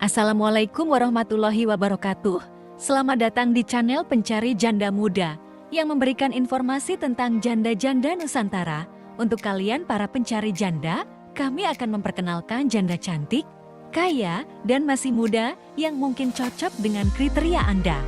Assalamualaikum warahmatullahi wabarakatuh. Selamat datang di channel Pencari Janda Muda yang memberikan informasi tentang janda-janda Nusantara. Untuk kalian para pencari janda, kami akan memperkenalkan janda cantik, kaya, dan masih muda yang mungkin cocok dengan kriteria Anda.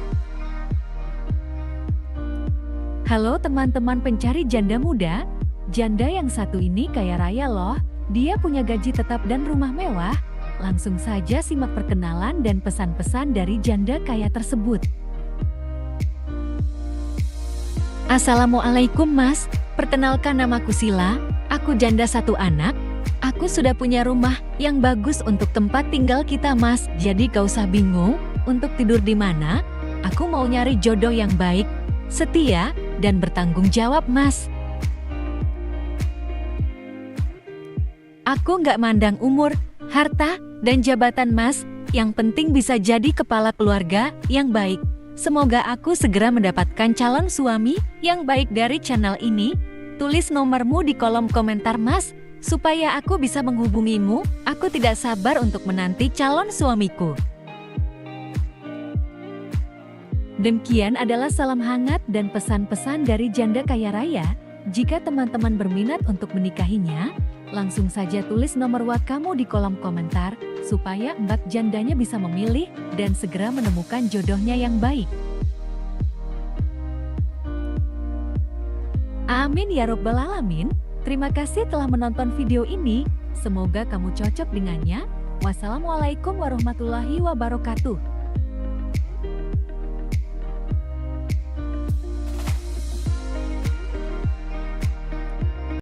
Halo teman-teman pencari janda muda, janda yang satu ini kaya raya loh. Dia punya gaji tetap dan rumah mewah. Langsung saja simak perkenalan dan pesan-pesan dari janda kaya tersebut. Assalamualaikum Mas, perkenalkan namaku Sila, aku janda satu anak. Aku sudah punya rumah yang bagus untuk tempat tinggal kita Mas, jadi gak usah bingung untuk tidur di mana. Aku mau nyari jodoh yang baik, setia, dan bertanggung jawab Mas. Aku gak mandang umur, harta, dan jabatan Mas, yang penting bisa jadi kepala keluarga yang baik. Semoga aku segera mendapatkan calon suami yang baik dari channel ini. Tulis nomormu di kolom komentar Mas, supaya aku bisa menghubungimu. Aku tidak sabar untuk menanti calon suamiku. Demikian adalah salam hangat dan pesan-pesan dari janda kaya raya. Jika teman-teman berminat untuk menikahinya, langsung saja tulis nomor WA kamu di kolom komentar, supaya mbak jandanya bisa memilih dan segera menemukan jodohnya yang baik. Amin ya robbal alamin. Terima kasih telah menonton video ini. Semoga kamu cocok dengannya. Wassalamualaikum warahmatullahi wabarakatuh.